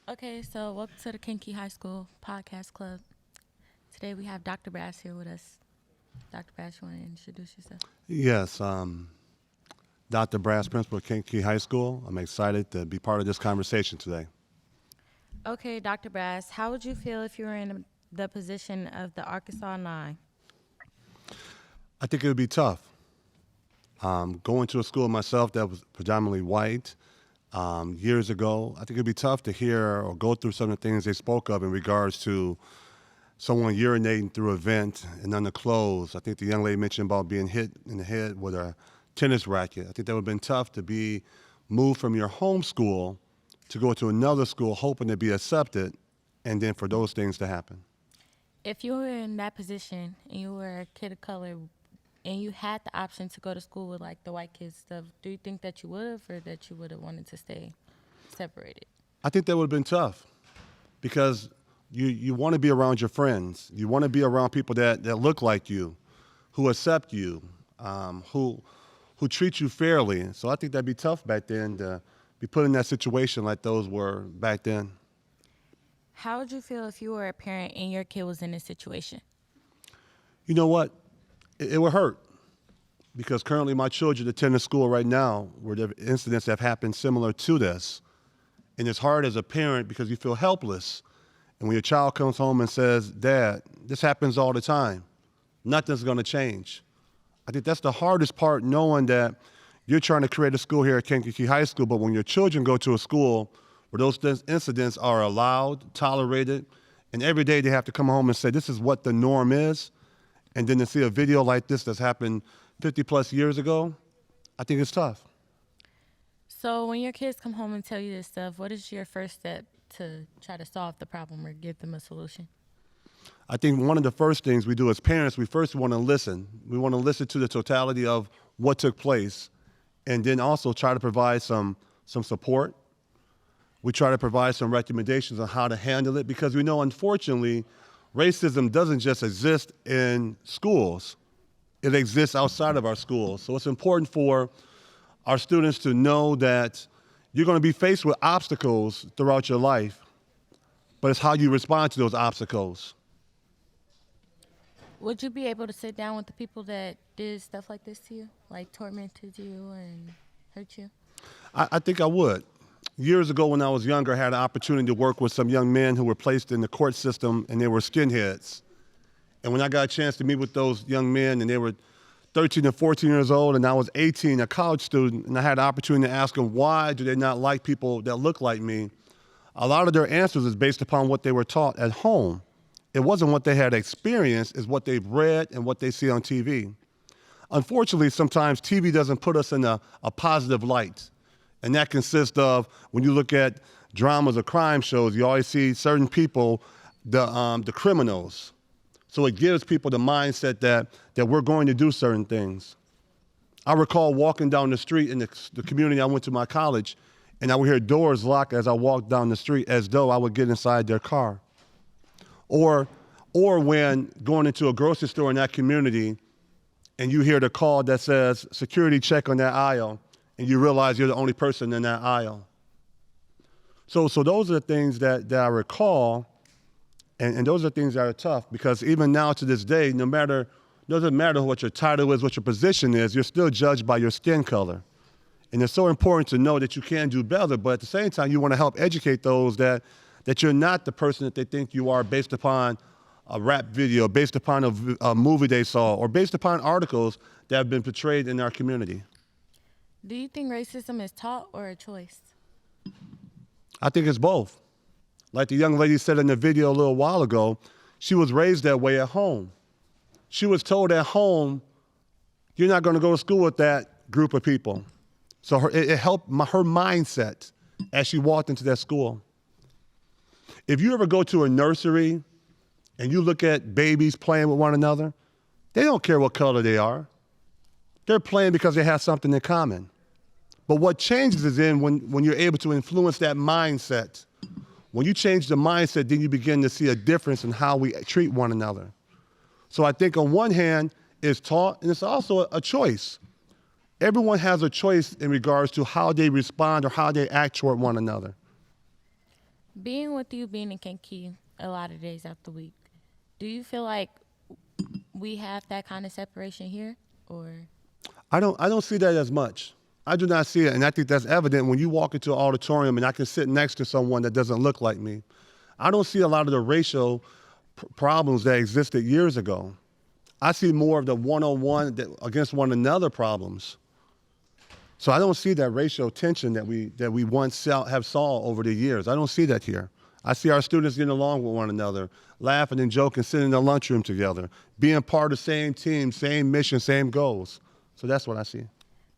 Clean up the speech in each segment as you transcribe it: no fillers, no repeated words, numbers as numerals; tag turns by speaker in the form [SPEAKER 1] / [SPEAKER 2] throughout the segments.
[SPEAKER 1] Okay, so welcome to the Kankakee High School Podcast Club. Today we have Dr. Bass here with us. Dr. Bass, you want to introduce yourself?
[SPEAKER 2] Yes, Dr. Brass, principal at Kankakee High School. I'm excited to be part of this conversation today.
[SPEAKER 1] Okay, Dr. Bass, how would you feel if you were in the position of the Arkansas Nine?
[SPEAKER 2] I think it would be tough. Going to a school myself that was predominantly white years ago, I think it would be tough to hear or go through some of the things they spoke of in regards to someone urinating through a vent and underclothes. I think the young lady mentioned about being hit in the head with a tennis racket. I think that would have been tough to be moved from your home school to go to another school hoping to be accepted and then for those things to happen.
[SPEAKER 1] If you were in that position and you were a kid of color and you had the option to go to school with like the white kids stuff, do you think that you would have or that you would have wanted to stay separated?
[SPEAKER 2] I think that would have been tough because you want to be around your friends. You want to be around people that look like you, who accept you, who treat you fairly. So I think that'd be tough back then to be put in that situation like those were back then.
[SPEAKER 1] How would you feel if you were a parent and your kid was in this situation?
[SPEAKER 2] You know what? It would hurt because currently my children attend a school right now where there are incidents that have happened similar to this. And it's hard as a parent because you feel helpless. And when your child comes home and says, "Dad, this happens all the time. Nothing's going to change." I think that's the hardest part, knowing that you're trying to create a school here at Kankakee High School, but when your children go to a school where those incidents are allowed, tolerated, and every day they have to come home and say, this is what the norm is, and then to see a video like this that's happened 50 plus years ago, I think it's tough.
[SPEAKER 1] So when your kids come home and tell you this stuff, what is your first step to try to solve the problem or give them a solution?
[SPEAKER 2] I think one of the first things we do as parents, we first want to listen. We want to listen to the totality of what took place and then also try to provide some support. We try to provide some recommendations on how to handle it because we know, unfortunately, racism doesn't just exist in schools. It exists outside of our schools. So it's important for our students to know that you're going to be faced with obstacles throughout your life, but it's how you respond to those obstacles.
[SPEAKER 1] Would you be able to sit down with the people that did stuff like this to you, like tormented you and hurt you?
[SPEAKER 2] I think I would. Years ago when I was younger, I had an opportunity to work with some young men who were placed in the court system and they were skinheads. And when I got a chance to meet with those young men and they were 13 and 14 years old and I was 18, a college student, and I had the opportunity to ask them why do they not like people that look like me, a lot of their answers is based upon what they were taught at home. It wasn't what they had experienced, it's what they've read and what they see on TV. Unfortunately, sometimes TV doesn't put us in a positive light. And that consists of, when you look at dramas or crime shows, you always see certain people, the criminals. So it gives people the mindset that we're going to do certain things. I recall walking down the street in the community I went to my college, and I would hear doors lock as I walked down the street as though I would get inside their car. Or when going into a grocery store in that community and you hear the call that says security check on that aisle and you realize you're the only person in that aisle. So those are the things that I recall, and those are things that are tough because even now to this day, doesn't matter what your title is, what your position is, you're still judged by your skin color. And it's so important to know that you can do better, but at the same time, you want to help educate those that you're not the person that they think you are based upon a rap video, based upon a movie they saw, or based upon articles that have been portrayed in our community.
[SPEAKER 1] Do you think racism is taught or a choice?
[SPEAKER 2] I think it's both. Like the young lady said in the video a little while ago, she was raised that way at home. She was told at home, you're not going to go to school with that group of people. So it helped her mindset as she walked into that school. If you ever go to a nursery and you look at babies playing with one another, they don't care what color they are. They're playing because they have something in common. But what changes is when you're able to influence that mindset. When you change the mindset, then you begin to see a difference in how we treat one another. So I think on one hand, it's taught, and it's also a choice. Everyone has a choice in regards to how they respond or how they act toward one another.
[SPEAKER 1] Being with you, being in Kankakee a lot of days out the week, do you feel like we have that kind of separation here, or?
[SPEAKER 2] I don't see that as much. I do not see it, and I think that's evident when you walk into an auditorium and I can sit next to someone that doesn't look like me. I don't see a lot of the racial problems that existed years ago. I see more of the one-on-one against one another problems. So I don't see that racial tension that we once have saw over the years. I don't see that here. I see our students getting along with one another, laughing and joking, sitting in the lunchroom together, being part of the same team, same mission, same goals. So that's what I see.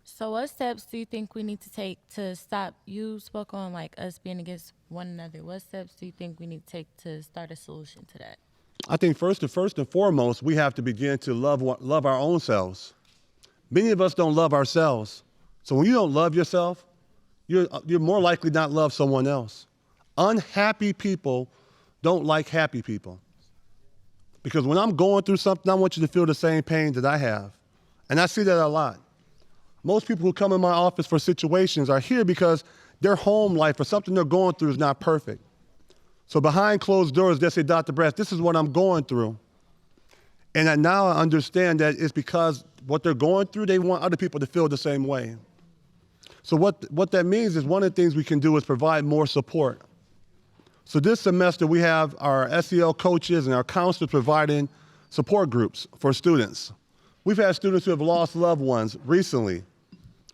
[SPEAKER 1] So what steps do you think we need to take to stop? You spoke on like us being against one another. What steps do you think we need to take to start a solution to that?
[SPEAKER 2] I think first and foremost, we have to begin to love our own selves. Many of us don't love ourselves. So when you don't love yourself, you're more likely not love someone else. Unhappy people don't like happy people. Because when I'm going through something, I want you to feel the same pain that I have. And I see that a lot. Most people who come in my office for situations are here because their home life or something they're going through is not perfect. So behind closed doors, they say, Dr. Brass, this is what I'm going through. And now I understand that it's because what they're going through, they want other people to feel the same way. So what that means is one of the things we can do is provide more support. So this semester, we have our SEL coaches and our counselors providing support groups for students. We've had students who have lost loved ones recently.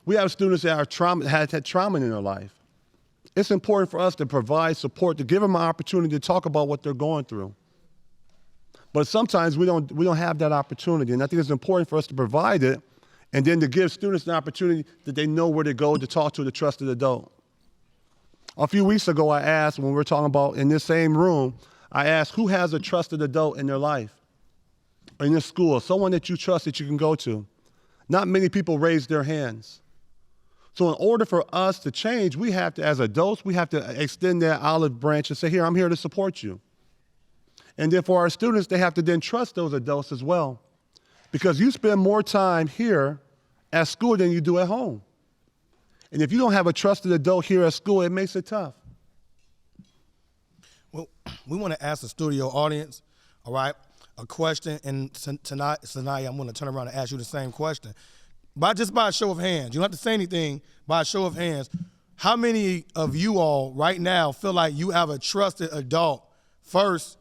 [SPEAKER 2] We have students that are had trauma in their life. It's important for us to provide support, to give them an opportunity to talk about what they're going through. But sometimes we don't have that opportunity, and I think it's important for us to provide it and then to give students an opportunity that they know where to go to talk to the trusted adult. A few weeks ago, I asked, when we were talking about in this same room, I asked who has a trusted adult in their life, or in your school, someone that you trust that you can go to. Not many people raised their hands. So in order for us to change, we have to, as adults, we have to extend that olive branch and say, here, I'm here to support you. And then for our students, they have to then trust those adults as well. Because you spend more time here at school than you do at home. And if you don't have a trusted adult here at school, it makes it tough.
[SPEAKER 3] Well, we want to ask the studio audience, all right, a question. And tonight, Sanaya, I'm going to turn around and ask you the same question. Just by a show of hands, you don't have to say anything, by a show of hands, how many of you all right now feel like you have a trusted adult first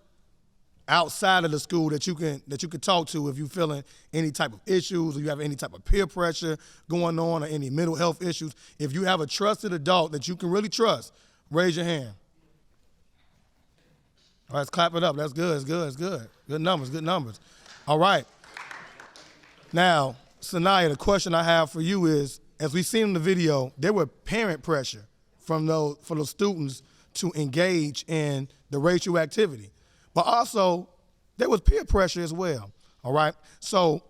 [SPEAKER 3] outside of the school that you can talk to if you're feeling any type of issues, or you have any type of peer pressure going on, or any mental health issues? If you have a trusted adult that you can really trust, raise your hand. All right, let's clap it up. That's good. It's good. It's good. Good numbers. Good numbers. All right. Now, Sanaya, the question I have for you is, as we've seen in the video, there were parent pressure for those students to engage in the racial activity. But also, there was peer pressure as well, all right? So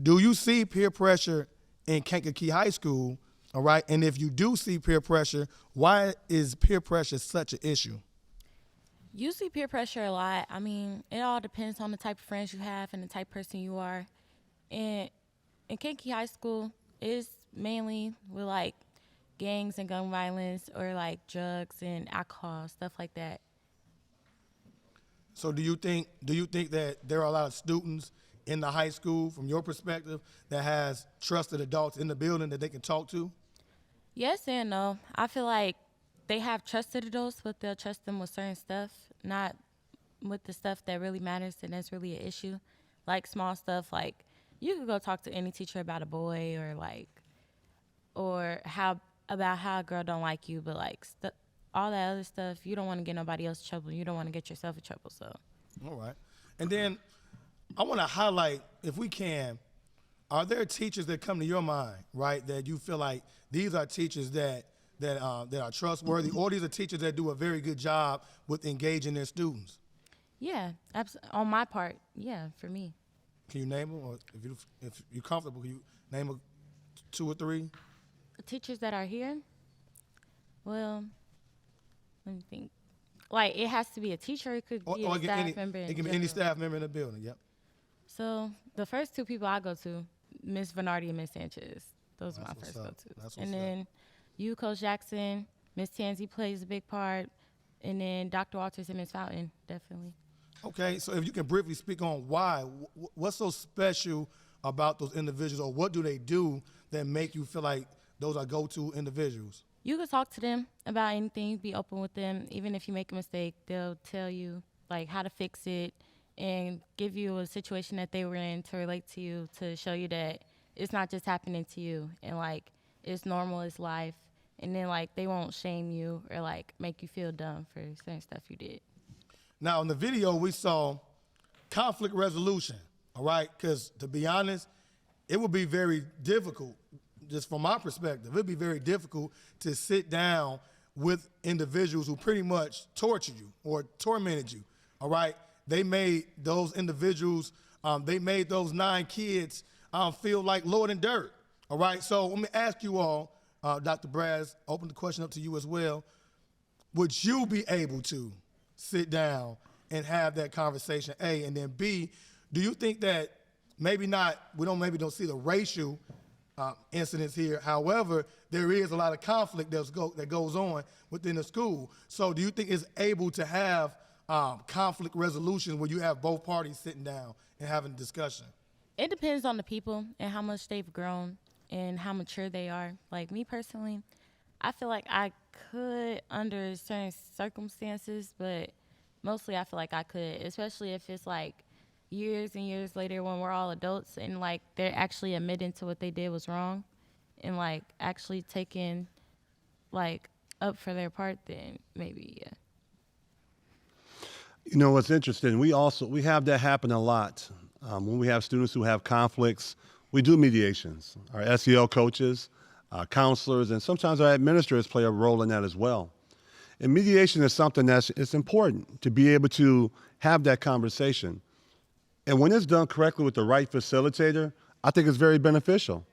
[SPEAKER 3] do you see peer pressure in Kankakee High School, all right? And if you do see peer pressure, why is peer pressure such an issue?
[SPEAKER 1] You see peer pressure a lot. I mean, it all depends on the type of friends you have and the type of person you are. And in Kankakee High School, it's mainly with like gangs and gun violence, or like drugs and alcohol, stuff like that.
[SPEAKER 3] So do you think that there are a lot of students in the high school, from your perspective, that has trusted adults in the building that they can talk to?
[SPEAKER 1] Yes and no. I feel like they have trusted adults, but they'll trust them with certain stuff, not with the stuff that really matters and that's really an issue. Like small stuff, like you could go talk to any teacher about a boy, or how a girl don't like you, but like all that other stuff, you don't want to get nobody else in trouble. You don't want to get yourself in trouble. So,
[SPEAKER 3] all right. And then I want to highlight, if we can, are there teachers that come to your mind, right, that you feel like these are teachers that are trustworthy, or these are teachers that do a very good job with engaging their students?
[SPEAKER 1] Yeah, on my part, yeah, for me.
[SPEAKER 3] Can you name them, or if you're comfortable, can you name two or three?
[SPEAKER 1] The teachers that are here, well, let me think. Like, it has to be a teacher. It could be a staff member.
[SPEAKER 3] It can be any staff member in the building, yep.
[SPEAKER 1] So the first two people I go to, Miss Bernardi and Miss Sanchez. Those are my first go-tos. And then you, Coach Jackson, Miss Tansy plays a big part. And then Dr. Walters and Miss Fountain, definitely.
[SPEAKER 3] Okay, so if you can briefly speak on why, what's so special about those individuals, or what do they do that make you feel like those are go-to individuals?
[SPEAKER 1] You can talk to them about anything, be open with them. Even if you make a mistake, they'll tell you like how to fix it and give you a situation that they were in to relate to you, to show you that it's not just happening to you and like it's normal, it's life. And then like they won't shame you or like make you feel dumb for certain stuff you did.
[SPEAKER 3] Now, in the video, we saw conflict resolution, all right? Because to be honest, it would be very difficult, just from my perspective, it would be very difficult to sit down with individuals who pretty much tortured you or tormented you, all right? They made those individuals, they made those 9 kids feel like Lord and dirt, all right? So let me ask you all, Dr. Braz, open the question up to you as well. Would you be able to sit down and have that conversation, A, and then B, do you think that maybe don't see the racial incidents here, however, there is a lot of conflict that goes on within the school. So do you think it's able to have conflict resolution where you have both parties sitting down and having a discussion?
[SPEAKER 1] It depends on the people and how much they've grown and how mature they are. Like me personally, I feel like I could under certain circumstances, but mostly I feel like I could, especially if it's like years and years later when we're all adults and like they're actually admitting to what they did was wrong and like actually taking like up for their part, then maybe, yeah.
[SPEAKER 2] You know what's interesting? We have that happen a lot. When we have students who have conflicts, we do mediations. Our SEL coaches, counselors, and sometimes our administrators play a role in that as well. And mediation is something it's important to be able to have that conversation. And when it's done correctly with the right facilitator, I think it's very beneficial.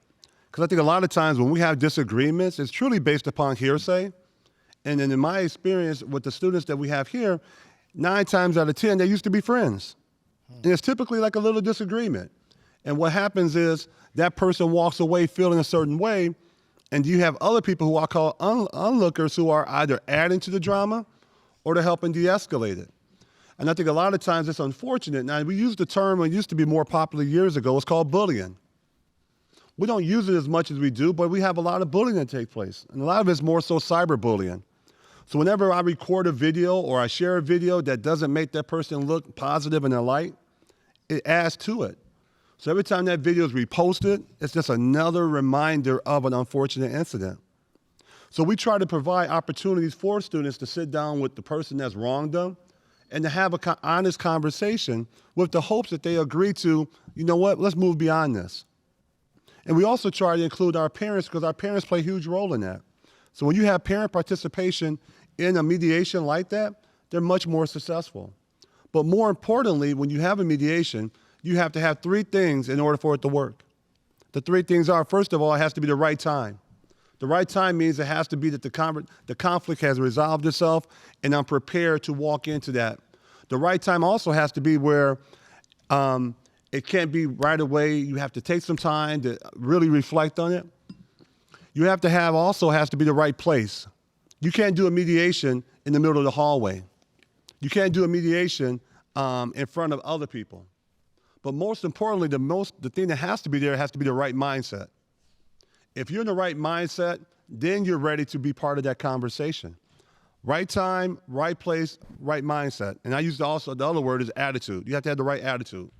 [SPEAKER 2] Because I think a lot of times when we have disagreements, it's truly based upon hearsay. And then in my experience with the students that we have here, 9 times out of 10, they used to be friends. And it's typically like a little disagreement. And what happens is that person walks away feeling a certain way, and you have other people who I call onlookers who are either adding to the drama or they're helping de-escalate it. And I think a lot of times it's unfortunate. Now, we use the term, it used to be more popular years ago, it's called bullying. We don't use it as much as we do, but we have a lot of bullying that takes place. And a lot of it's more so cyberbullying. So whenever I record a video or I share a video that doesn't make that person look positive in their light, it adds to it. So every time that video is reposted, it's just another reminder of an unfortunate incident. So we try to provide opportunities for students to sit down with the person that's wronged them and to have an honest conversation with the hopes that they agree to, you know what, let's move beyond this. And we also try to include our parents because our parents play a huge role in that. So when you have parent participation in a mediation like that, they're much more successful. But more importantly, when you have a mediation, you have to have 3 things in order for it to work. The 3 things are, first of all, it has to be the right time. The right time means it has to be that the conflict has resolved itself and I'm prepared to walk into that. The right time also has to be where it can't be right away. You have to take some time to really reflect on it. You have to have also has to be the right place. You can't do a mediation in the middle of the hallway. You can't do a mediation in front of other people. But most importantly, the thing that has to be there has to be the right mindset. If you're in the right mindset, then you're ready to be part of that conversation. Right time, right place, right mindset. And I use also, the other word is attitude. You have to have the right attitude.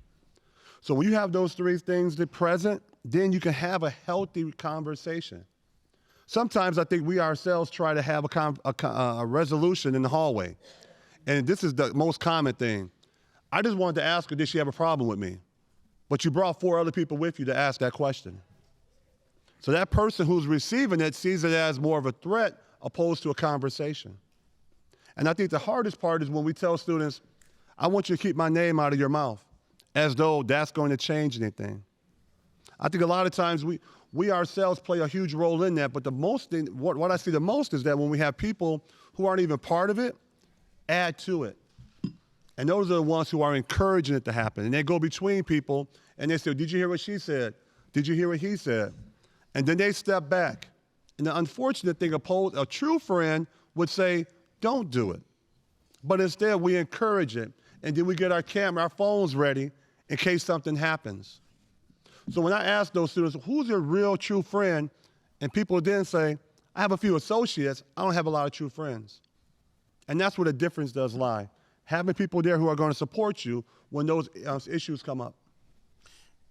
[SPEAKER 2] So when you have those 3 things present, then you can have a healthy conversation. Sometimes I think we ourselves try to have a resolution in the hallway. And this is the most common thing. I just wanted to ask her, did she have a problem with me? But you brought 4 other people with you to ask that question. So that person who's receiving it sees it as more of a threat opposed to a conversation. And I think the hardest part is when we tell students, I want you to keep my name out of your mouth, as though that's going to change anything. I think a lot of times we ourselves play a huge role in that, but the most thing, what I see the most is that when we have people who aren't even part of it, add to it. And those are the ones who are encouraging it to happen. And they go between people and they say, did you hear what she said? Did you hear what he said? And then they step back. And the unfortunate thing, a true friend would say, don't do it. But instead, we encourage it, and then we get our camera, our phones ready in case something happens. So when I ask those students, who's your real true friend? And people then say, I have a few associates, I don't have a lot of true friends. And that's where the difference does lie. Having people there who are going to support you when those issues come up.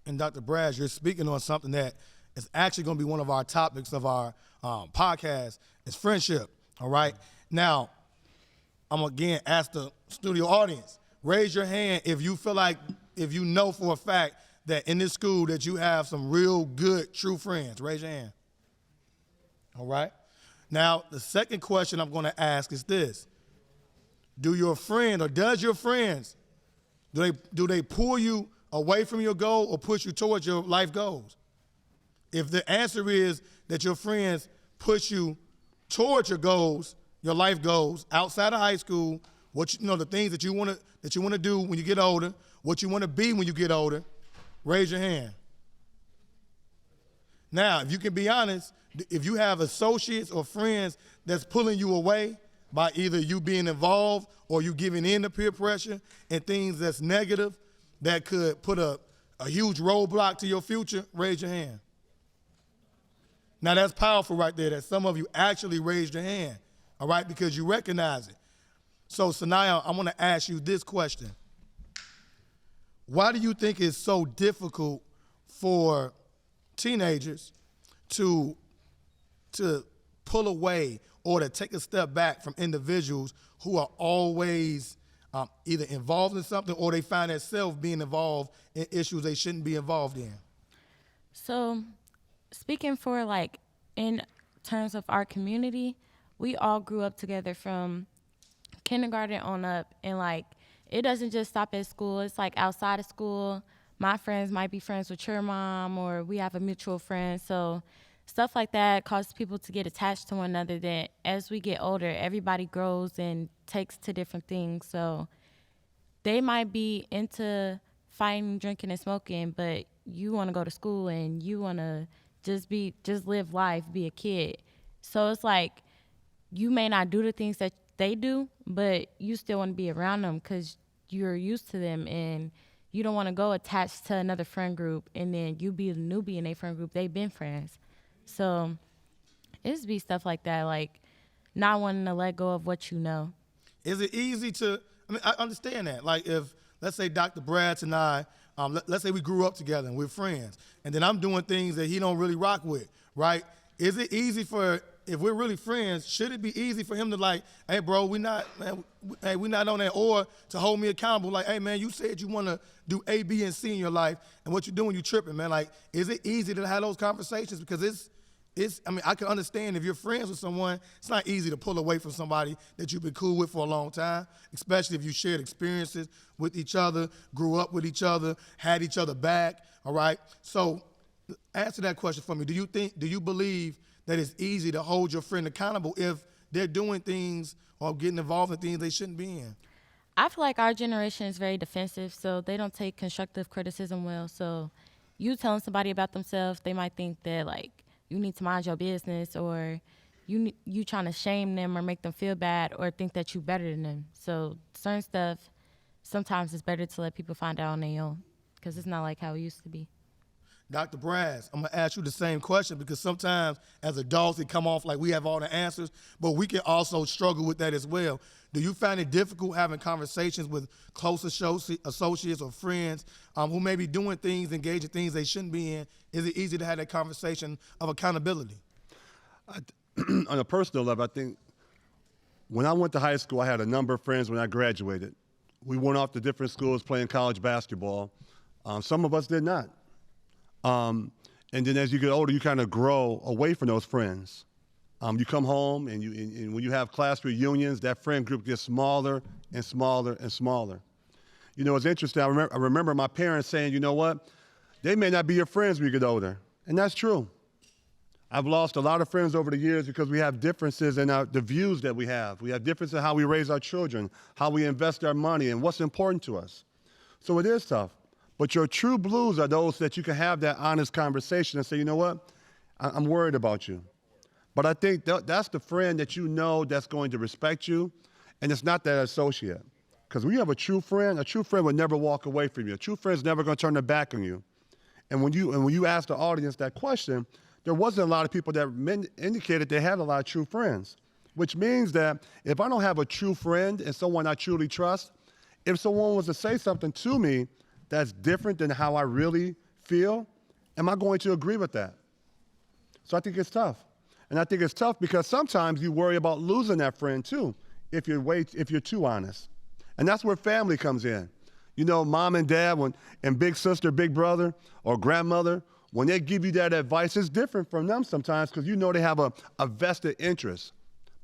[SPEAKER 3] And Dr. Braz, you're speaking on something that is actually going to be one of our topics of our podcast, is friendship, all right? Now, I'm going to again ask the studio audience, raise your hand if you feel like, if you know for a fact that in this school that you have some real good, true friends. Raise your hand. All right? Now, the second question I'm going to ask is this. Do your friend or does your friends, do they pull you away from your goal or push you towards your life goals? If the answer is that your friends push you towards your goals, your life goals, outside of high school, what you know, the things that you want to do when you get older, what you want to be when you get older, raise your hand. Now, if you can be honest, if you have associates or friends that's pulling you away by either you being involved or you giving in to peer pressure and things that's negative that could put a huge roadblock to your future, raise your hand. Now, that's powerful right there that some of you actually raised your hand, all right, because you recognize it. So, Sanaya, I want to ask you this question. Why do you think it's so difficult for teenagers to pull away or to take a step back from individuals who are always either involved in something or they find themselves being involved in issues they shouldn't be involved in?
[SPEAKER 1] So, speaking for like in terms of our community, we all grew up together from kindergarten on up, and like it doesn't just stop at school. It's like outside of school. My friends might be friends with your mom, or we have a mutual friend. So stuff like that causes people to get attached to one another. That as we get older, everybody grows and takes to different things. So they might be into fighting, drinking, and smoking, but you want to go to school and you want to just live life, be a kid. So it's like you may not do the things that they do, but you still want to be around them because you're used to them, and you don't want to go attached to another friend group and then you be the newbie in their friend group. They've been friends. So it just be stuff like that, like not wanting to let go of what you know.
[SPEAKER 3] Is it easy to, I mean, I understand that. Like if, let's say Dr. Bratz and I, let's say we grew up together and we're friends, and then I'm doing things that he don't really rock with, right? Is it easy for, if we're really friends, should it be easy for him to like, hey bro, we not on that, or to hold me accountable, like, hey man, you said you want to do A, B, and C in your life, and what you're doing, you tripping, man. Like, is it easy to have those conversations? Because I mean, I can understand if you're friends with someone, it's not easy to pull away from somebody that you've been cool with for a long time, especially if you shared experiences with each other, grew up with each other, had each other back, all right? So answer that question for me. Do you believe that it's easy to hold your friend accountable if they're doing things or getting involved in things they shouldn't be in?
[SPEAKER 1] I feel like our generation is very defensive, so they don't take constructive criticism well. So you telling somebody about themselves, they might think that like you need to mind your business, or you trying to shame them or make them feel bad, or think that you better than them. So certain stuff, sometimes it's better to let people find out on their own, because it's not like how it used to be.
[SPEAKER 3] Dr. Braz, I'm going to ask you the same question, because sometimes as adults it come off like we have all the answers, but we can also struggle with that as well. Do you find it difficult having conversations with close associates or friends who may be doing things, engaging things they shouldn't be in? Is it easy to have that conversation of accountability?
[SPEAKER 2] On a personal level, I think when I went to high school, I had a number of friends when I graduated. We went off to different schools playing college basketball. Some of us did not. And then as you get older, you kind of grow away from those friends. You come home, and when you have class reunions, that friend group gets smaller and smaller and smaller. You know, it's interesting. I remember my parents saying, you know what? They may not be your friends when you get older. And that's true. I've lost a lot of friends over the years because we have differences in the views that we have. We have differences in how we raise our children, how we invest our money, and what's important to us. So it is tough. But your true blues are those that you can have that honest conversation and say, you know what? I'm worried about you. But I think that's the friend that you know that's going to respect you and it's not that associate. Because when you have a true friend would never walk away from you. A true friend's never going to turn their back on you. And when you ask the audience that question, there wasn't a lot of people that indicated they had a lot of true friends, which means that if I don't have a true friend and someone I truly trust, if someone was to say something to me that's different than how I really feel, am I going to agree with that? So I think it's tough. And I think it's tough because sometimes you worry about losing that friend too, if you're too honest. And that's where family comes in. You know, mom and dad and big sister, big brother, or grandmother, when they give you that advice, it's different from them sometimes because you know they have a vested interest.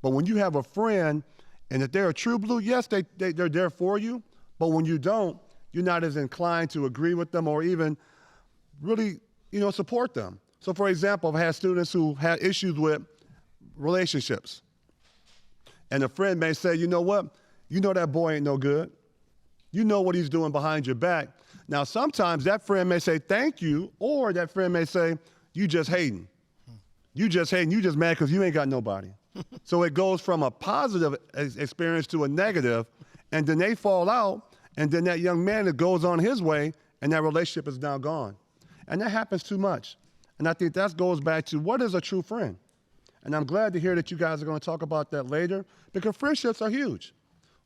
[SPEAKER 2] But when you have a friend, and if they're a true blue, yes, they're there for you. But when you don't, you're not as inclined to agree with them or even really, support them. So, for example, I've had students who had issues with relationships. And a friend may say, you know what? You know that boy ain't no good. You know what he's doing behind your back. Now, sometimes that friend may say, thank you, or that friend may say, you just hating. You just hating. You just mad because you ain't got nobody. So it goes from a positive experience to a negative, and then they fall out, and then that young man that goes on his way, and that relationship is now gone. And that happens too much. And I think that goes back to what is a true friend? And I'm glad to hear that you guys are going to talk about that later, because friendships are huge.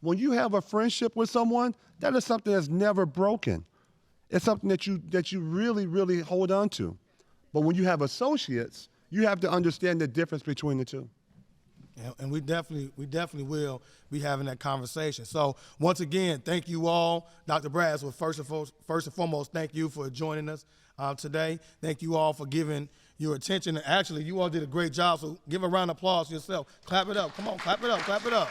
[SPEAKER 2] When you have a friendship with someone, that is something that's never broken. It's something that you really, really hold on to. But when you have associates, you have to understand the difference between the two.
[SPEAKER 3] Yeah, and we definitely will be having that conversation. So once again, thank you all. Dr. Braswell, first and foremost, thank you for joining us today. Thank you all for giving your attention. And actually, you all did a great job, so give a round of applause to yourself. Clap it up. Come on, clap it up, clap it up.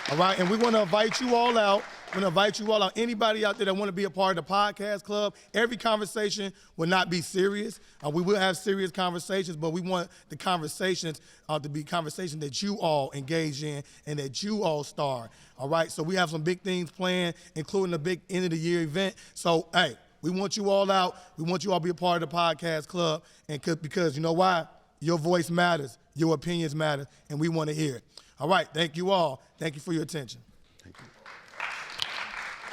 [SPEAKER 3] All right, and we want to invite you all out. We're going to invite you all out. Anybody out there that want to be a part of the podcast club, every conversation will not be serious. We will have serious conversations, but we want the conversations to be conversations that you all engage in and that you all start. All right, so we have some big things planned, including a big end-of-the-year event. So, hey, we want you all out. We want you all to be a part of the podcast club, and because you know why? Your voice matters. Your opinions matter, and we want to hear it. All right, thank you all. Thank you for your attention.